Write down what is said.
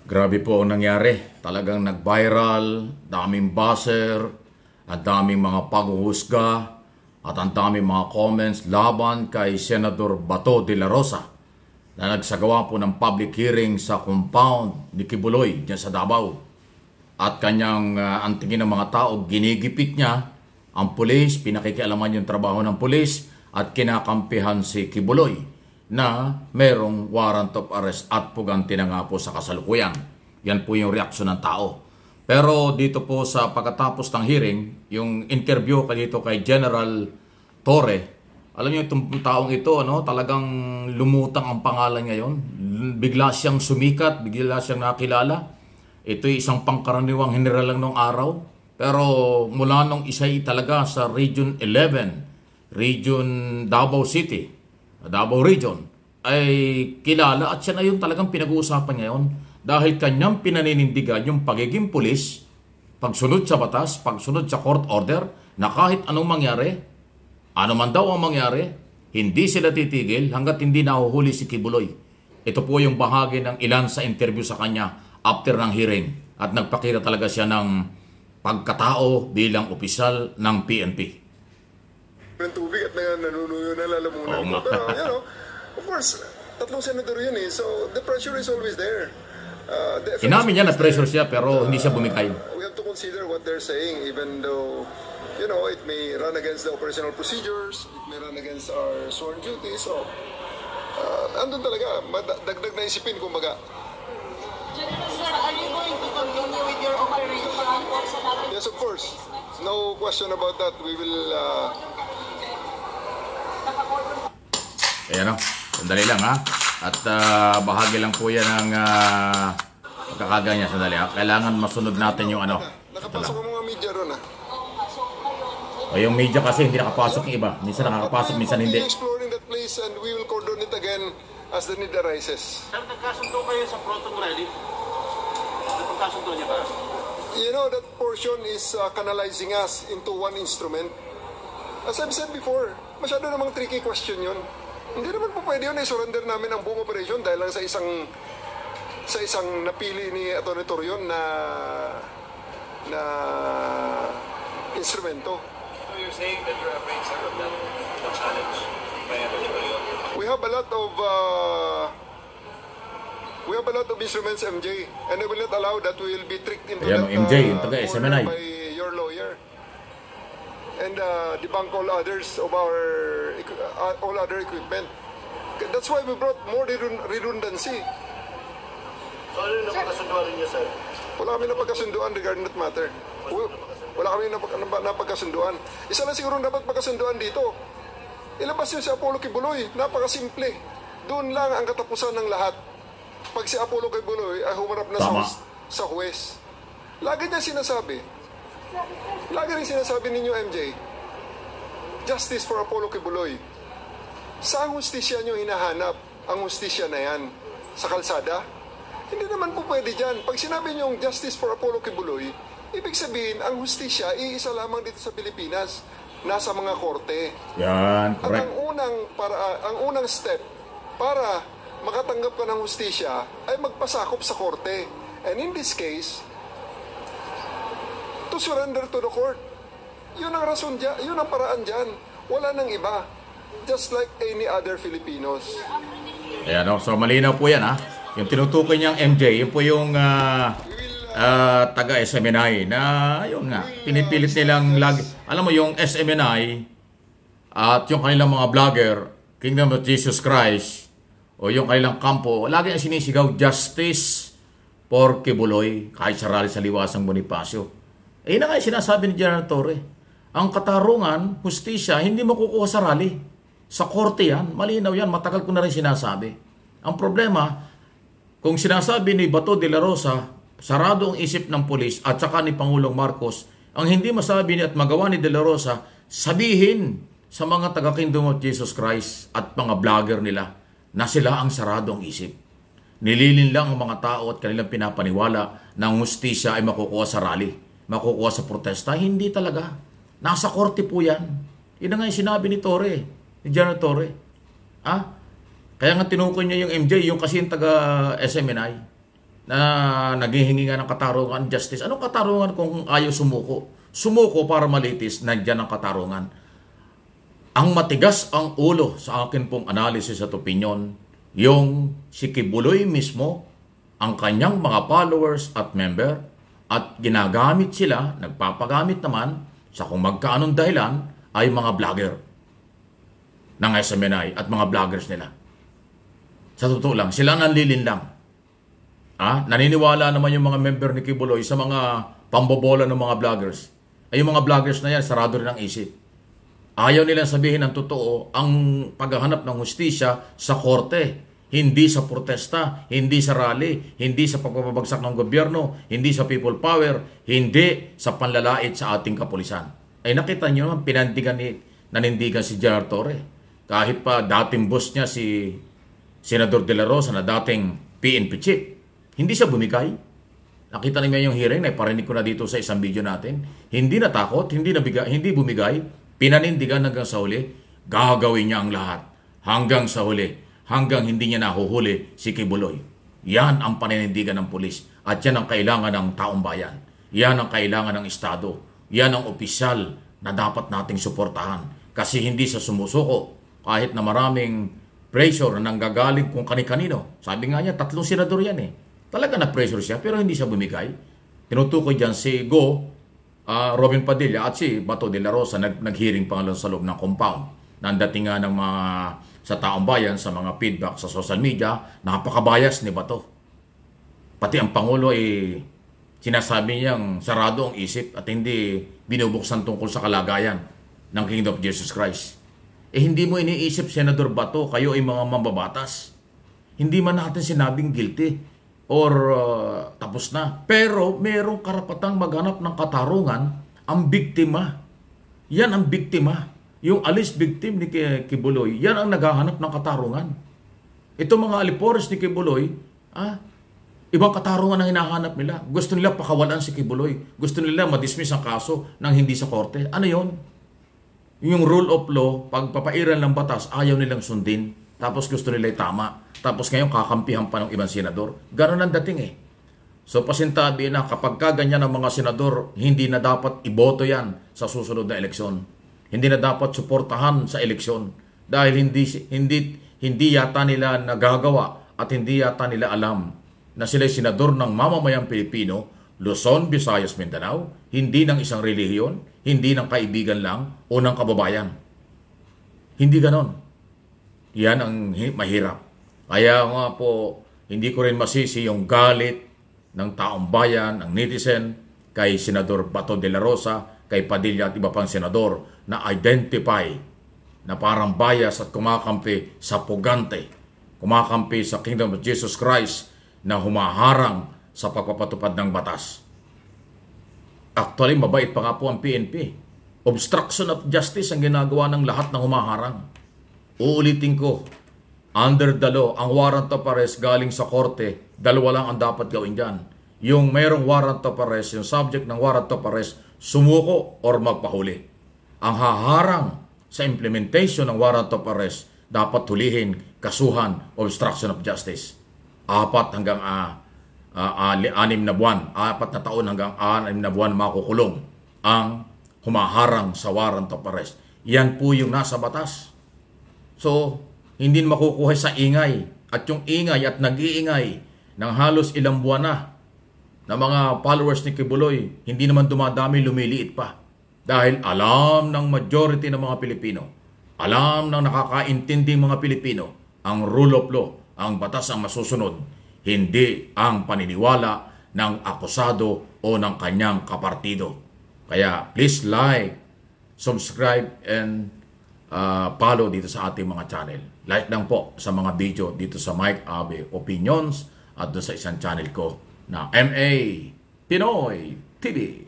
Grabe po ang nangyari. Talagang nag-viral, daming buzzer, at daming mga paghuhusga, at ang daming mga comments laban kay Senador Bato de la Rosa na nagsagawa po ng public hearing sa compound ni Kibuloy dyan sa Davao. At kanyang ang tingin ng mga tao, ginigipit niya ang pulis, pinakikialaman yung trabaho ng pulis, at kinakampihan si Kibuloy na merong warrant of arrest at puganti na nga po sa kasalukuyan. Yan po yung reaksyon ng tao. Pero dito po sa pagkatapos ng hearing, yung interview dito kay General Torre, alam niyo itong taong ito, talagang lumutang ang pangalan ngayon. Bigla siyang sumikat, bigla siyang nakilala. Ito'y isang pangkaraniwang general lang nung araw. Pero mula nung isa'y talaga sa Region 11, Region Davao City, Davao Region, ay kilala at siya na yung talagang pinag-uusapan ngayon dahil kanyang pinaninindigan yung pagiging pulis, pagsunod sa batas, pagsunod sa court order, na kahit anong mangyari, ano man daw ang mangyari, hindi sila titigil hanggat hindi nahuhuli si Kibuloy. Ito po yung bahagi ng ilan sa interview sa kanya after ng hearing at nagpakita talaga siya ng pagkatao bilang opisyal ng PNP. Tubig at nanunuyo na lalamunan ko. Pero, of course, tatlong senador yun eh. So, the pressure is always there. Inamin niya na pressure siya pero hindi siya bumigay. We have to consider what they're saying even though, it may run against the operational procedures, it may run against our sworn duties. So, andun talaga, dagdag na isipin kumbaga. Sir, are you going to continue with your operation? Yes, of course. No question about that. We will... Ayan o, sandali lang ha. At bahagi lang po yan ng pagkakaganya. Sandali ha. Kailangan masunod natin yung Nakapasok ang mga media ron ha. O yung media kasi hindi nakapasok yung iba. Minsan nakakapasok, minsan hindi. We'll be exploring that place and we will cordon it again as the need arises. Sir, nagkasundo kayo sa Proton Rally? Nagkasundo niya ba? That portion is canalizing us into one instrument. As I've said before, masyado namang tricky question yun. Hindi naman po pwede yun, surrender namin ang buong operation dahil lang sa isang napili ni Atty. Torion na instrumento. So you're saying that you're afraid, sir, of that challenge by Atty. Torion? We have a lot of instruments, MJ, and I will not allow that we will be tricked into Ayan, that MJ, yung taga SMNI. by your lawyer. And debunk all others of all other equipment. That's why we brought more redundancy. So ano yung napagkasunduan niyo, sir? Wala kami napagkasunduan regarding that matter. Wala kami napagkasunduan. Isa lang siguro dapat pagkasunduan dito. Ilabas yun si Apollo Kibuloy. Napakasimple. Doon lang ang katapusan ng lahat. Pag si Apollo Kibuloy ay humarap na sa huwes. Lagi rin sinasabi ninyo, MJ, justice for Apollo Kibuloy. Saan hustisya nyo hinahanap ang hustisya na yan? Sa kalsada? Hindi naman po pwede dyan. Pag sinabi nyo justice for Apollo Kibuloy, ibig sabihin, ang hustisya, iisa lamang dito sa Pilipinas. Nasa mga korte. Yan, correct. At ang unang step para makatanggap ka ng hustisya ay magpasakop sa korte. And in this case, to surrender to the court. Yun ang rason dyan, yun ang paraan dyan. Wala nang iba. Just like any other Filipinos. Ayan o, so malinaw po yan ha. Yung tinutukoy niyang MJ, yun po yung taga SMNI na yun nga, pinipilit nilang alam mo yung SMNI at yung kanilang mga vlogger, Kingdom of Jesus Christ, o yung kanilang kampo, lagi ang sinisigaw, justice for Kibuloy, kahit sa rally sa Liwasang Bonifacio. Eh na nga sinasabi ni General Torre, ang katarungan, hustisya, hindi makukuha sa rally. Sa korte yan, malinaw yan, matagal ko na rin sinasabi. Ang problema, kung sinasabi ni Bato de la Rosa, sarado ang isip ng pulis at saka ni Pangulong Marcos, ang hindi masabi ni at magawa ni de la Rosa, sabihin sa mga taga-Kingdom of Jesus Christ at mga vlogger nila na sila ang sarado ang isip. Nililin lang ang mga tao at kanilang pinapaniwala na ang hustisya ay makukuha sa rally, makukuha sa protesta. Hindi talaga. Nasa korte po yan. Yun nga yung sinabi ni Torre, ni General Torre. Kaya nga tinukoy niya yung MJ, yung kasi yung taga SMNI. na naghihingi nga ng katarungan, justice. Anong katarungan kung ayaw sumuko? Sumuko para malitis, nandiyan ang katarungan. Ang matigas ang ulo sa akin pong analysis at opinion, yung si Kibuloy mismo, ang kanyang mga followers at member, at ginagamit sila, nagpapagamit naman, sa kung magkaanong dahilan, ay mga vlogger ng SMNI at mga vloggers nila. Sa totoo lang, sila nanlilin lang. Naniniwala naman yung mga member ni Kibuloy sa mga pambobola ng mga vloggers. Ay yung mga vloggers na yan, sarado rin ang isip. Ayaw nilang sabihin ng totoo ang paghahanap ng hustisya sa korte. Hindi sa protesta, hindi sa rally, hindi sa pagpapabagsak ng gobyerno, hindi sa people power, hindi sa panlalait sa ating kapulisan. Ay nakita niyo naman, nanindigan si General Torre. Kahit pa dating boss niya si Senador De La Rosa na dating PNP chief, hindi siya bumigay. Nakita niyo yung hearing na iparinig ko na dito sa isang video natin. Hindi natakot, hindi bumigay, pinanindigan hanggang sa huli, gagawin niya ang lahat hanggang sa huli. Hanggang hindi niya nahuhuli si Kibuloy. Yan ang paninindigan ng pulis. At yan ang kailangan ng taong bayan. Yan ang kailangan ng Estado. Yan ang opisyal na dapat nating suportahan. Kasi hindi sa sumusuko. Kahit na maraming pressure na nanggagaling kung kani-kanino. Sabi nga niya, 3 senador yan eh. Talaga na-pressure siya pero hindi siya bumigay. Tinutukoy dyan si Robin Padilla at si Bato de la Rosa nag-hearing pa nga sa loob ng compound. Nandating nga ng mga sa taong bayan, sa mga feedback sa social media, napakabayas ni Bato. Pati ang Pangulo ay sinasabi niyang sarado ang isip at hindi binubuksan tungkol sa kalagayan ng Kingdom of Jesus Christ. Hindi mo iniisip, Senador Bato, kayo ay mga mambabatas. Hindi man natin sinabing guilty or tapos na. Pero merong karapatang maghanap ng katarungan ang biktima. Yan ang biktima. Yung alleged victim ni Kibuloy, yan ang naghahanap ng katarungan. Itong mga alipores ni Kibuloy, ibang katarungan ang hinahanap nila. Gusto nila pakawalan si Kibuloy. Gusto nila madismiss ang kaso ng hindi sa korte. Ano yon? Yung rule of law, pagpapairan ng batas, ayaw nilang sundin. Tapos gusto nila tama. Tapos ngayon kakampihan pa ng ibang senador. Ganon ang dating eh. So pasintabi na kapag kaganyan ng mga senador, hindi na dapat iboto yan sa susunod na eleksyon. Hindi na dapat suportahan sa eleksyon dahil hindi yata nila nagagawa at hindi yata nila alam na sila'y senador ng mamamayang Pilipino, Luzon, Visayas, Mindanao, hindi ng isang relihiyon, hindi ng kaibigan lang o ng kababayan. Hindi ganon. Yan ang mahirap. Kaya nga po, hindi ko rin masisi yung galit ng taong bayan, ng netizen, kay Senador Bato de la Rosa, kay Padilla at iba pang senador na identify na parang bias at kumakampi sa pugante, kumakampi sa Kingdom of Jesus Christ na humaharang sa pagpapatupad ng batas. Actually, mabait pa nga po ang PNP. Obstruction of justice ang ginagawa ng lahat ng humaharang. Uulitin ko, under the law, ang warrant of arrest galing sa korte, 2 lang ang dapat gawin dyan. Yung mayroong warrant of arrest, yung subject ng warrant of arrest, sumuko or magpahuli. Ang haharang sa implementation ng warrant of arrest, dapat hulihin, kasuhan, obstruction of justice. 4 hanggang 6 na buwan, 4 na taon hanggang 6 na buwan makukulong ang humaharang sa warrant of arrest. Yan po yung nasa batas. So, hindi makukuha sa ingay. At yung ingay at nag-iingay ng halos ilang buwan na mga followers ni Kibuloy, hindi naman dumadami, lumiliit pa. Dahil alam ng majority ng mga Pilipino, alam ng nakakaintinding mga Pilipino, ang rule of law, ang batas ang masusunod, hindi ang paniniwala ng akusado o ng kanyang kapartido. Kaya please like, subscribe, and follow dito sa ating mga channel. Like lang po sa mga video dito sa Mike Abe Opinions at doon sa isang channel ko na MA Pinoy TV.